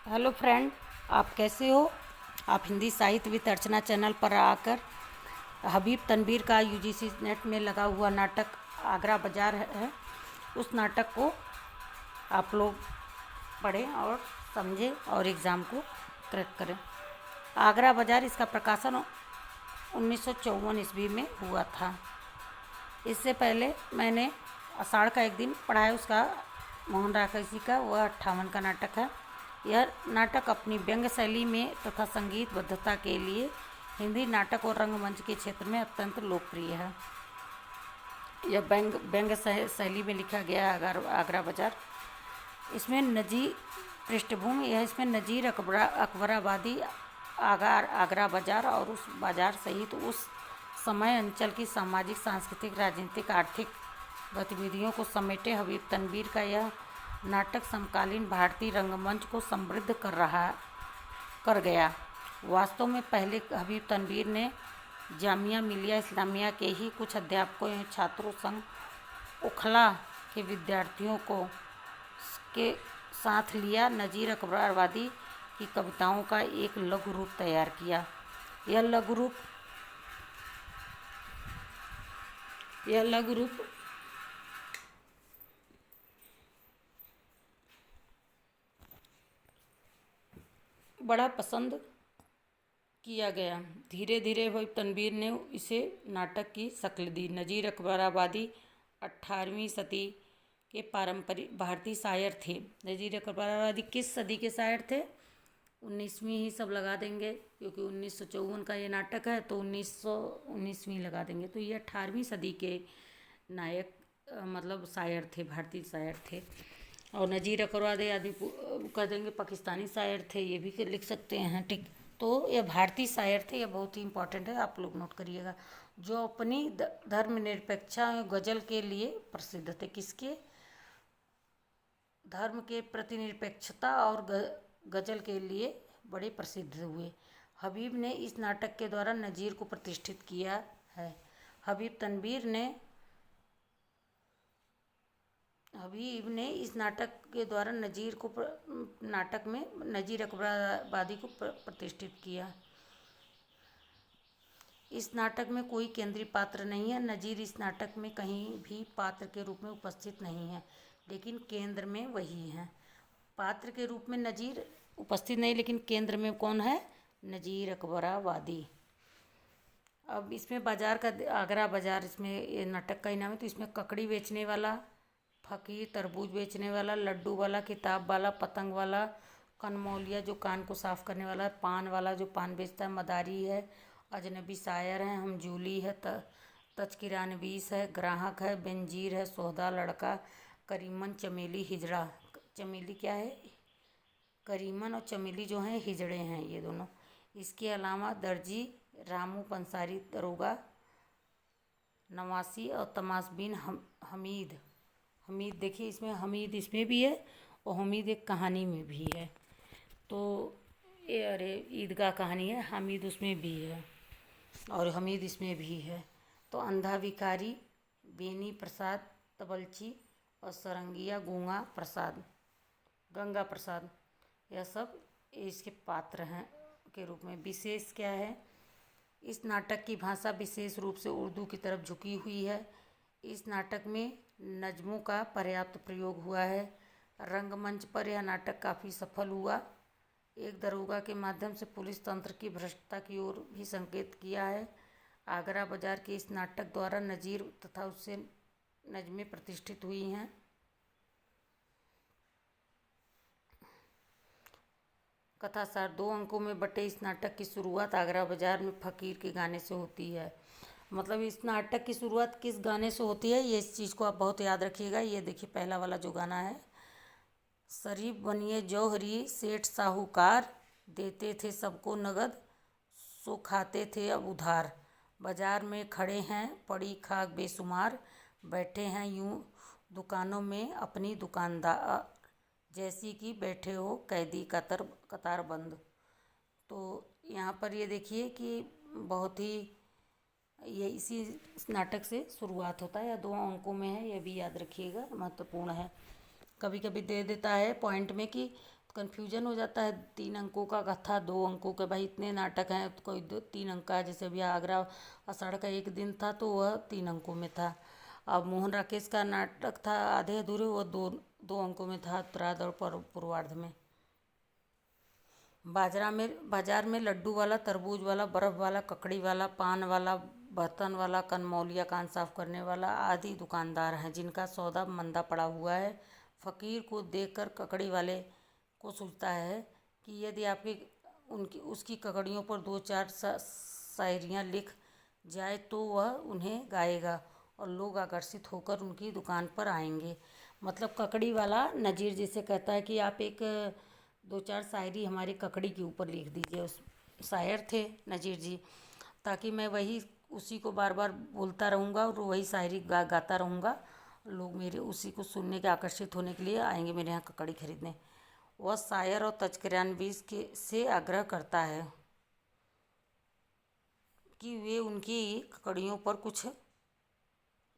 Hello friend, आप कैसे हो। आप हिंदी साहित्य विद अर्चना चैनल पर आकर हबीब तनवीर का यूजीसी नेट में लगा हुआ नाटक आगरा बाजार है, उस नाटक को आप लोग पढ़ें और समझें और एग्ज़ाम को क्रैक करें। आगरा बाजार, इसका प्रकाशन 1954 ईस्वी में हुआ था। इससे पहले मैंने आषाढ़ का एक दिन पढ़ा है, उसका मोहन राकेशी का, वह 58 का नाटक है। यह नाटक अपनी व्यंग्य शैली में तथा संगीतबद्धता के लिए हिंदी नाटक और रंगमंच के क्षेत्र में अत्यंत लोकप्रिय है। यह व्यंग्य शैली में लिखा गया है आगरा बाजार। इसमें नजीर पृष्ठभूमि यह इसमें नजीर अकबराबादी आगरा बाजार और उस बाजार सहित उस समय अंचल की सामाजिक, सांस्कृतिक, राजनीतिक, आर्थिक गतिविधियों को समेटे हबीब तनवीर का यह नाटक समकालीन भारतीय रंगमंच को समृद्ध कर गया। वास्तव में पहले हबीब तनवीर ने जामिया मिलिया इस्लामिया के ही कुछ अध्यापकों एवं छात्रों संग ओखला के विद्यार्थियों के साथ लिया नजीर अकबराबादी की कविताओं का एक लघु रूप तैयार किया। यह लघु रूप बड़ा पसंद किया गया। धीरे धीरे हबीब तनवीर ने इसे नाटक की शक्ल दी। नजीर अकबराबादी 18वीं सदी के पारंपरिक भारतीय शायर थे। नजीर अकबराबादी किस सदी के शायर थे? 19वीं ही सब लगा देंगे, क्योंकि 1954 का ये नाटक है तो 1919वीं लगा देंगे। तो ये 18वीं सदी के नायक मतलब शायर थे, भारतीय शायर थे। और नजीर अकबराबादी आदि कह देंगे पाकिस्तानी शायर थे, ये भी लिख सकते हैं, ठीक। तो ये भारतीय शायर थे, ये बहुत ही इम्पोर्टेंट है, आप लोग नोट करिएगा। जो अपनी धर्मनिरपेक्षता गज़ल के लिए प्रसिद्ध थे। किसके? धर्म के प्रति निरपेक्षता और गज़ल के लिए बड़े प्रसिद्ध हुए। हबीब ने इस नाटक के द्वारा नजीर को प्रतिष्ठित किया है। हबीब ने इस नाटक के द्वारा नाटक में नजीर अकबराबादी को प्रतिष्ठित किया। इस नाटक में कोई केंद्रीय पात्र नहीं है। नजीर इस नाटक में कहीं भी पात्र के रूप में उपस्थित नहीं है, लेकिन केंद्र में वही है। पात्र के रूप में नजीर उपस्थित नहीं, लेकिन केंद्र में कौन है? नजीर अकबराबादी। अब इसमें बाजार का, आगरा बाजार, इसमें ये नाटक का ही नाम है। तो इसमें ककड़ी बेचने वाला, फकीर, तरबूज बेचने वाला, लड्डू वाला, किताब वाला, पतंग वाला, कनमौलिया जो कान को साफ करने वाला है, पान वाला जो पान बेचता है, मदारी है, अजनबी शायर है, हमजूली है, तचकिरानवीस है, ग्राहक है, बेंजीर है, सौदा लड़का, करीमन, चमेली, हिजड़ा। चमेली क्या है? करीमन और चमेली जो हैं हिजड़े हैं ये दोनों। इसके अलावा दर्जी, रामू पंसारी, दरोगा, नवासी और तमाशबीन हमीद देखिए, इसमें हमीद इसमें भी है और हमीद एक कहानी में भी है। तो ये अरे ईदगाह कहानी है, हमीद उसमें भी है और हमीद इसमें भी है। तो अंधा भिखारी, बेनी प्रसाद, तबलची और सरंगिया गंगा प्रसाद, यह सब इसके पात्र हैं के रूप में। विशेष क्या है? इस नाटक की भाषा विशेष रूप से उर्दू की तरफ झुकी हुई है। इस नाटक में नज़्मों का पर्याप्त प्रयोग हुआ है। रंगमंच पर यह नाटक काफ़ी सफल हुआ। एक दरोगा के माध्यम से पुलिस तंत्र की भ्रष्टता की ओर भी संकेत किया है। आगरा बाजार के इस नाटक द्वारा नजीर तथा उससे नज़्में प्रतिष्ठित हुई हैं। कथासार 2 अंकों में बटे इस नाटक की शुरुआत आगरा बाजार में फकीर के गाने से होती है। मतलब इस नाटक की शुरुआत किस गाने से होती है, ये इस चीज़ को आप बहुत याद रखिएगा। ये देखिए पहला वाला जो गाना है, शरीफ बनिए जौहरी सेठ साहूकार, देते थे सबको नगद, सो खाते थे अब उधार, बाजार में खड़े हैं पड़ी खाक बेशुमार, बैठे हैं यूं दुकानों में अपनी दुकानदार, जैसी कि बैठे हो कैदी कतार बंद। तो यहाँ पर ये देखिए कि बहुत ही ये इसी नाटक से शुरुआत होता है, या 2 अंकों में है, ये भी याद रखिएगा, महत्वपूर्ण है। कभी कभी दे देता है पॉइंट में कि कन्फ्यूजन हो जाता है। 3 अंकों का था, 2 अंकों के, भाई इतने नाटक हैं तो कोई 3 अंक का, जैसे अभी आगरा आषाढ़ का एक दिन था तो वह 3 अंकों में था। अब मोहन राकेश का नाटक था आधे अधूरे, वो दो 2 अंकों में था, उत्तरार्ध और पूर्वार्ध में। बाजार में लड्डू वाला, तरबूज वाला, बर्फ वाला, ककड़ी वाला, पान वाला, बर्तन वाला, कनमौलिया कान साफ करने वाला आदि दुकानदार हैं जिनका सौदा मंदा पड़ा हुआ है। फकीर को देखकर ककड़ी वाले को सोचता है कि यदि आपकी उनकी उसकी ककड़ियों पर 2-4 शायरियाँ लिख जाए तो वह उन्हें गाएगा और लोग आकर्षित होकर उनकी दुकान पर आएंगे। मतलब ककड़ी वाला नज़ीर जी से कहता है कि आप एक 2-4 शायरी हमारी ककड़ी के ऊपर लिख दीजिए। उस शायर थे नज़ीर जी, ताकि मैं वही उसी को बार बार बोलता रहूँगा और वही शायरी गाता रहूँगा। लोग मेरे उसी को सुनने के आकर्षित होने के लिए आएंगे मेरे यहाँ ककड़ी खरीदने। वह शायर और तस्करानवीस के से आग्रह करता है कि वे उनकी ककड़ियों पर कुछ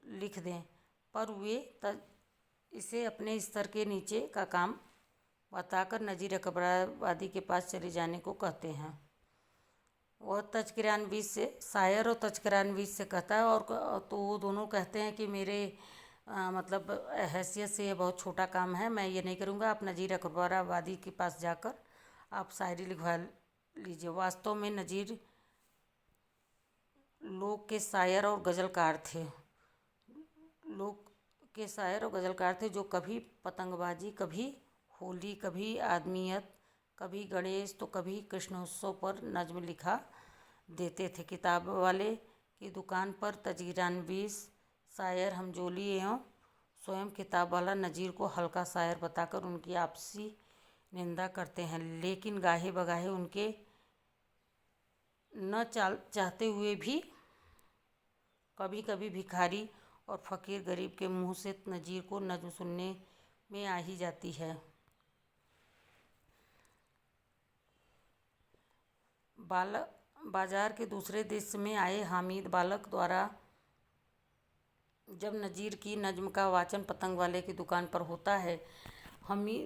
लिख दें, पर वे इसे अपने स्तर के नीचे का काम बताकर नज़ीर अकबराबादी के पास चले जाने को कहते हैं। वह तस्करानवीस से शायर और तस्करानवीस से कहता है, और तो वो दोनों कहते हैं कि मेरे मतलब हैसियत से ये बहुत छोटा काम है, मैं ये नहीं करूँगा। आप नज़ीर अकबराबादी के पास जाकर आप शायरी लिखवा लीजिए। वास्तव में नज़ीर लोक के शायर और गज़लकार थे। लोक के शायर और गज़लकार थे जो कभी पतंगबाजी, कभी होली, कभी आदमियत, कभी गणेश तो कभी कृष्णोत्सव पर नज्म लिखा देते थे। किताब वाले की दुकान पर तस्करानवीस शायर हमजोली एवं स्वयं किताब वाला नज़ीर को हल्का शायर बताकर उनकी आपसी निंदा करते हैं, लेकिन गाहे बगाहे उनके न चाहते हुए भी कभी कभी भिखारी और फ़कीर गरीब के मुंह से नज़ीर को नज्म सुनने में आ ही जाती है। बाजार के दूसरे देश में आए हामिद बालक द्वारा जब नज़ीर की नज्म का वाचन पतंग वाले की दुकान पर होता है,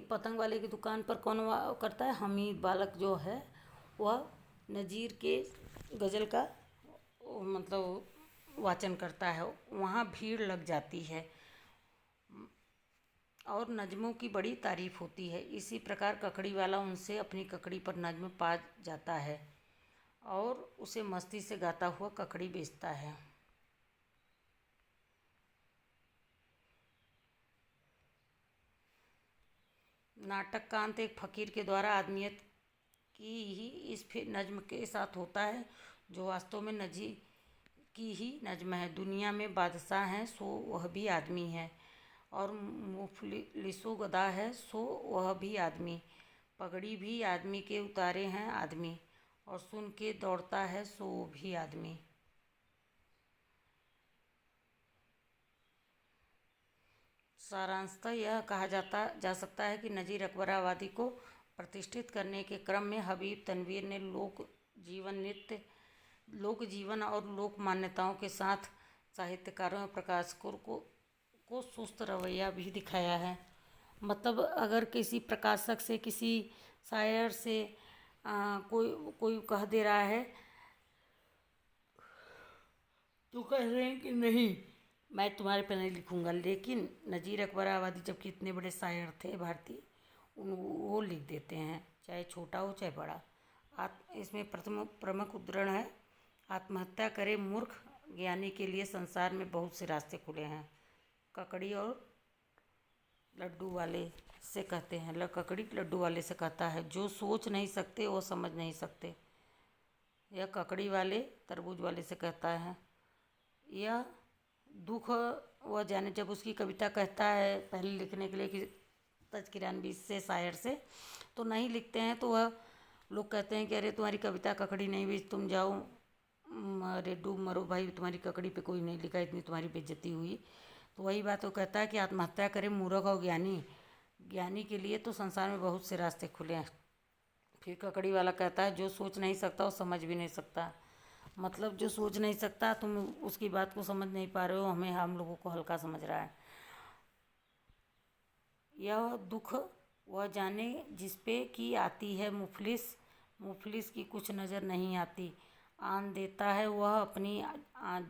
पतंग वाले की दुकान पर कौन करता है? हमीद बालक जो है वह नज़ीर के गज़ल का मतलब वाचन करता है। वहाँ भीड़ लग जाती है और नज़मों की बड़ी तारीफ़ होती है। इसी प्रकार ककड़ी वाला उनसे अपनी ककड़ी पर नज्म पा जाता है और उसे मस्ती से गाता हुआ ककड़ी बेचता है। नाटक का अंत एक फ़कीर के द्वारा आदमियत की ही इस नज्म के साथ होता है, जो वास्तव में नज़ीर की ही नज्म है। दुनिया में बादशाह हैं सो वह भी आदमी है, और मुफलिसो गदा है सो वह भी आदमी, पगड़ी भी आदमी के उतारे हैं आदमी, और सुन के दौड़ता है सो वो भी आदमी। सारांशतः यह कहा जा सकता है कि नज़ीर अकबराबादी को प्रतिष्ठित करने के क्रम में हबीब तनवीर ने लोक जीवन और लोक मान्यताओं के साथ साहित्यकारों और प्रकाशकों को सुस्त रवैया भी दिखाया है। मतलब अगर किसी प्रकाशक से, किसी शायर से कोई कह दे रहा है तो कह रहे हैं कि नहीं, मैं तुम्हारे पे नहीं लिखूंगा, लेकिन नज़ीर अकबराबादी जबकि इतने बड़े शायर थे भारतीय, वो लिख देते हैं, चाहे छोटा हो चाहे बड़ा। इसमें प्रमुख उद्धरण है, आत्महत्या करे मूर्ख, ज्ञानी के लिए संसार में बहुत से रास्ते खुले हैं। ककड़ी और लड्डू वाले से कहते हैं, ककड़ी लड्डू वाले से कहता है, जो सोच नहीं सकते वो समझ नहीं सकते। यह ककड़ी वाले तरबूज वाले से कहता है, यह दुख वह जाने। जब उसकी कविता कहता है पहले लिखने के लिए कि तस्करानवीस से, शायर से, तो नहीं लिखते हैं तो वह लोग कहते हैं कि अरे तुम्हारी कविता ककड़ी नहीं हुई, तुम जाओ अरे डूब मरो भाई, तुम्हारी ककड़ी पे कोई नहीं लिखा, इतनी तुम्हारी बेइज्जती हुई। तो वही बात वो कहता है कि आत्महत्या करे मूर्ख और ज्ञानी के लिए तो संसार में बहुत से रास्ते खुले हैं। फिर ककड़ी वाला कहता है, जो सोच नहीं सकता वो समझ भी नहीं सकता। मतलब जो सोच नहीं सकता, तुम उसकी बात को समझ नहीं पा रहे हो, हम लोगों को हल्का समझ रहा है। यह दुख वह जाने जिस पे की आती है मुफलिस, मुफलिस की कुछ नज़र नहीं आती। आन देता है वह अपनी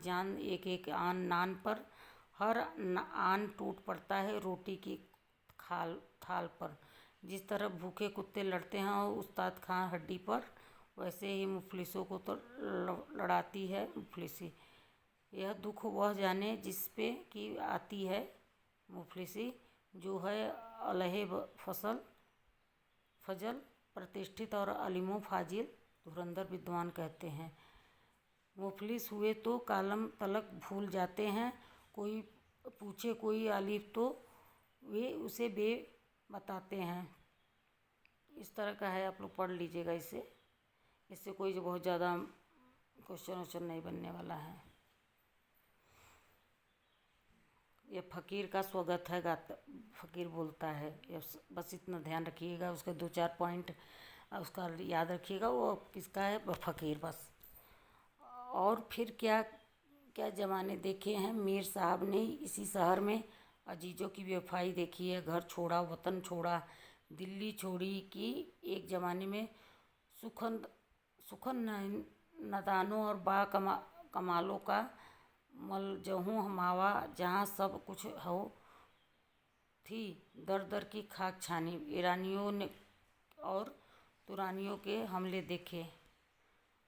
जान एक एक आन नान पर, हर आन टूट पड़ता है रोटी की थाल पर। जिस तरह भूखे कुत्ते लड़ते हैं और उस्ताद खां हड्डी पर, वैसे ही मुफलिसों को तो लड़ाती है मुफलिसी। यह दुख वह जाने जिस पे की आती है मुफलिसी, जो है अलहे फजल प्रतिष्ठित और अलीमो फाजिल धुरंधर विद्वान कहते हैं। मुफलिस हुए तो कालम तलक भूल जाते हैं, कोई पूछे कोई अलिफ तो वे उसे बे बताते हैं। इस तरह का है, आप लोग पढ़ लीजिएगा इसे। इससे कोई जो बहुत ज़्यादा क्वेश्चन वोश्चन नहीं बनने वाला है। ये फ़कीर का स्वागत है, गाता फ़कीर बोलता है। ये बस इतना ध्यान रखिएगा, उसके 2-4 पॉइंट उसका याद रखिएगा। वो किसका है? फ़कीर, बस। और फिर क्या क्या ज़माने देखे हैं मीर साहब ने इसी शहर में। अजीज़ों की बेवफाई देखी है, घर छोड़ा, वतन छोड़ा, दिल्ली छोड़ी कि एक ज़माने में सुखन नदानों और कमालों का मलजहूं हमावा, जहाँ सब कुछ हो थी दर दर की खाक छानी। ईरानियों ने और तुरानियों के हमले देखे,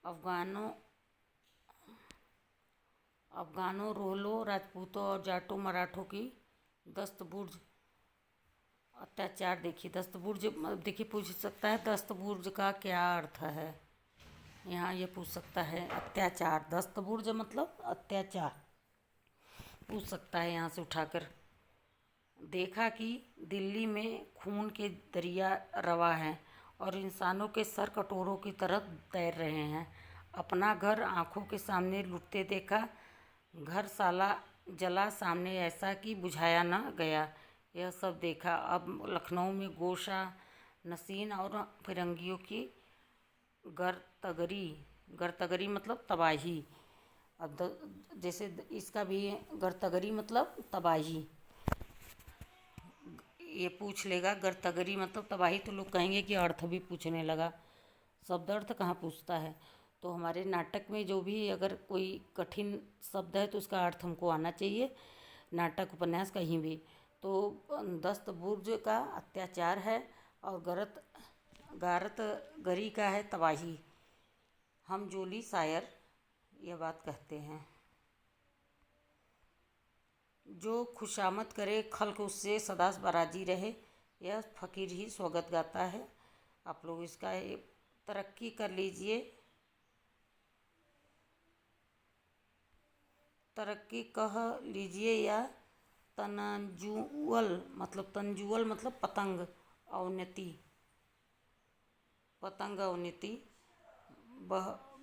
अफगानों रोहलों राजपूतों और जाटों मराठों की दस्तबुर्ज अत्याचार देखी। दस्तबुर्ज देखिए, पूछ सकता है दस्तबुर्ज का क्या अर्थ है, यहाँ ये पूछ सकता है। अत्याचार, दस्तबुर्ज मतलब अत्याचार, पूछ सकता है यहाँ से उठाकर। देखा कि दिल्ली में खून के दरिया रवा हैं और इंसानों के सर कटोरों की तरह तैर रहे हैं। अपना घर आंखों के सामने लुटते देखा, घर साला जला सामने ऐसा कि बुझाया न गया। यह सब देखा। अब लखनऊ में गोशा नसीन और फिरंगियों की गरतगरी मतलब तबाही। अब जैसे इसका भी गरतगरी मतलब तबाही, ये पूछ लेगा गरतगरी मतलब तबाही, तो लोग कहेंगे कि अर्थ भी पूछने लगा। शब्द अर्थ कहाँ पूछता है। तो हमारे नाटक में जो भी अगर कोई कठिन शब्द है तो उसका अर्थ हमको आना चाहिए, नाटक उपन्यास कहीं भी। तो दस्तबुर्ज का अत्याचार है और गारत गरी का है तबाही। हम जोली शायर यह बात कहते हैं। जो खुशामद करे खल्क उससे सदा बराजी रहे, यह फ़कीर ही स्वागत गाता है। आप लोग इसका तरक्की कर लीजिए। तरक्की कह लीजिए या तंजुअल मतलब पतंग अवनति।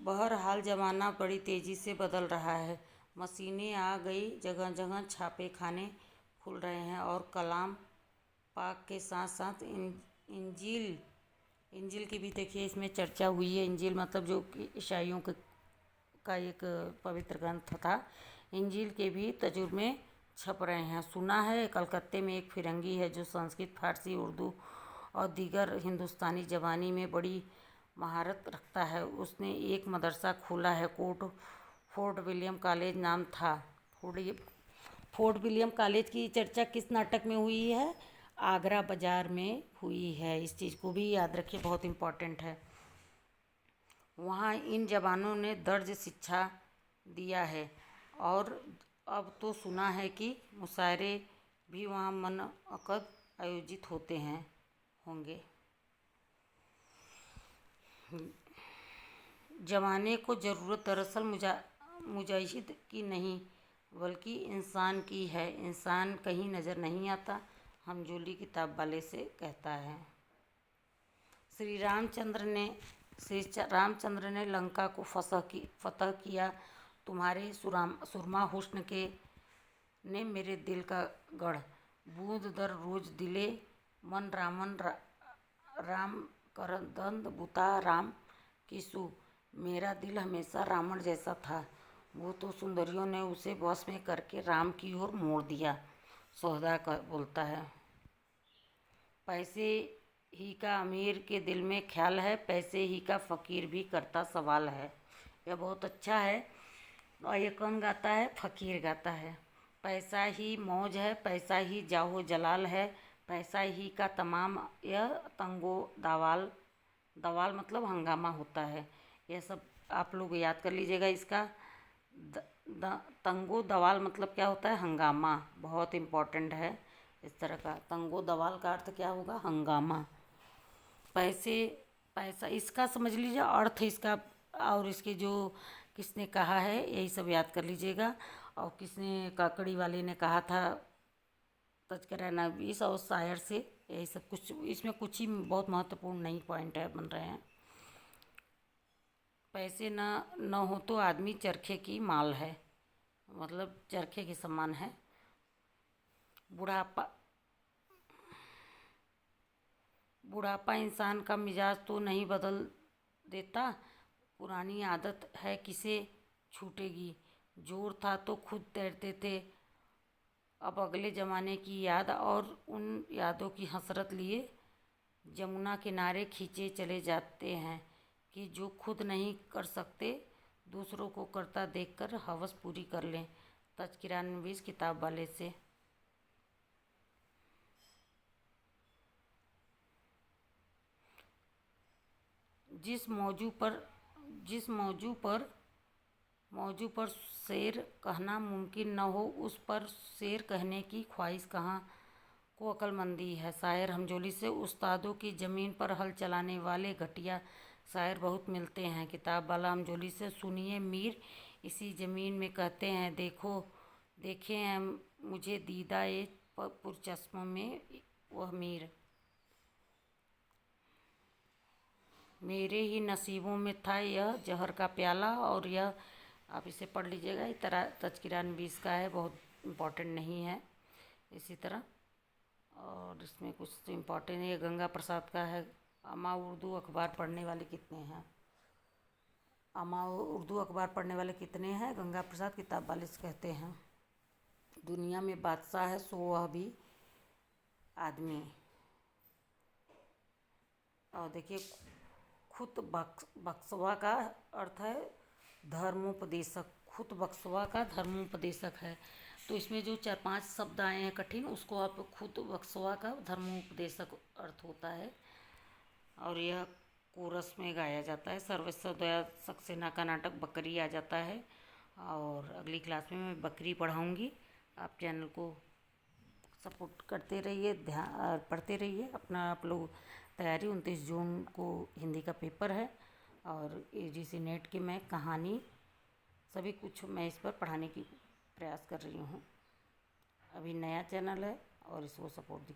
बहरहाल ज़माना बड़ी तेज़ी से बदल रहा है। मशीनें आ गई, जगह जगह छापे खाने खुल रहे हैं और कलाम पाक के साथ साथ इंजील की भी देखिए इसमें चर्चा हुई है। इंजील मतलब जो कि ईसाइयों का एक पवित्र ग्रंथ था। इंजील के भी तर्जुमे छप रहे हैं। सुना है कलकत्ते में एक फिरंगी है जो संस्कृत, फारसी, उर्दू और दीगर हिंदुस्तानी ज़बानी में बड़ी महारत रखता है। उसने एक मदरसा खोला है, फोर्ट विलियम कॉलेज नाम था। फोर्ट विलियम कॉलेज की चर्चा किस नाटक में हुई है? आगरा बाजार में हुई है। इस चीज़ को भी याद रखिए, बहुत इम्पोर्टेंट है। वहाँ इन जवानों ने दर्ज शिक्षा दिया है और अब तो सुना है कि मुशायरे भी वहाँ मनअक़द आयोजित होंगे। ज़माने को ज़रूरत दरअसल मुजाहिद की नहीं बल्कि इंसान की है। इंसान कहीं नज़र नहीं आता, हमजोली किताब वाले से कहता है। श्री रामचंद्र ने लंका को फतह किया। तुम्हारे सुरमा हुस्न ने मेरे दिल का गढ़। बूंद दर रोज दिले मन राम करदंद बुता राम किसु। मेरा दिल हमेशा रावण जैसा था, वो तो सुंदरियों ने उसे वश में करके राम की ओर मोड़ दिया। सोहदा का बोलता है। पैसे ही का अमीर के दिल में ख्याल है, पैसे ही का फ़कीर भी करता सवाल है। यह बहुत अच्छा है। और ये कौन गाता है? फ़कीर गाता है। पैसा ही मौज है, पैसा ही जाहो जलाल है, पैसा ही का तमाम यह तंगो दवाल, दवाल मतलब हंगामा होता है। यह सब आप लोग याद कर लीजिएगा। इसका तंगो दवाल मतलब क्या होता है? हंगामा। बहुत इम्पोर्टेंट है इस तरह का। तंगो दवाल का अर्थ क्या होगा? हंगामा। पैसे, पैसा इसका समझ लीजिए अर्थ इसका, और इसके जो किसने कहा है यही सब याद कर लीजिएगा। और किसने, काकड़ी वाले ने कहा था तज़किरा नवीस और शायर से, यही सब कुछ इसमें कुछ ही बहुत महत्वपूर्ण नहीं पॉइंट है बन रहे हैं। पैसे न हो तो आदमी चरखे की माल है, मतलब चरखे के समान है। बुढ़ापा, बुढ़ापा इंसान का मिजाज तो नहीं बदल देता, पुरानी आदत है किसे छूटेगी। जोर था तो खुद तैरते थे, अब अगले ज़माने की याद और उन यादों की हसरत लिए जमुना किनारे खींचे चले जाते हैं, कि जो खुद नहीं कर सकते दूसरों को करता देखकर हवस पूरी कर लें। तज़किरा नवीस किताब वाले से। जिस मौजू पर जिस मौजू पर शेर कहना मुमकिन न हो, उस पर शेर कहने की ख्वाहिश कहाँ को अक्लमंदी है। शायर हमजोली से। उस्तादों की ज़मीन पर हल चलाने वाले घटिया शायर बहुत मिलते हैं। किताब वाला हमजोली से। सुनिए मीर इसी ज़मीन में कहते हैं, देखो देखे हैं मुझे दीदा ए पुरचश्म में वह मीर, मेरे ही नसीबों में था यह जहर का प्याला। और यह आप इसे पढ़ लीजिएगा। इस तरह तज़किरा नवीस का है, बहुत इम्पोर्टेंट नहीं है। इसी तरह और इसमें कुछ इम्पोर्टेंट है। गंगा प्रसाद का है। अमा उर्दू अखबार पढ़ने वाले कितने हैं? अमा उर्दू अखबार पढ़ने वाले कितने हैं? गंगा प्रसाद किताब वाले से कहते हैं। दुनिया में बादशाह है सो वह भी आदमी। और देखिए खुद बक्सवा का अर्थ है धर्मोपदेशक। खुद बक्सवा का धर्मोपदेशक है। तो इसमें जो 4-5 शब्द आए हैं कठिन, उसको आप खुद बक्सवा का धर्मोपदेशक अर्थ होता है। और यह कोरस में गाया जाता है। सर्वेश्वर दया सक्सेना का नाटक बकरी आ जाता है। और अगली क्लास में मैं बकरी पढ़ाऊँगी। आप चैनल को सपोर्ट करते रहिए, ध्यान पढ़ते रहिए अपना। आप लोग तैयारी 29 जून को हिंदी का पेपर है। और यूजीसी नेट की मैं कहानी सभी कुछ मैं इस पर पढ़ाने की प्रयास कर रही हूँ। अभी नया चैनल है और इसको सपोर्ट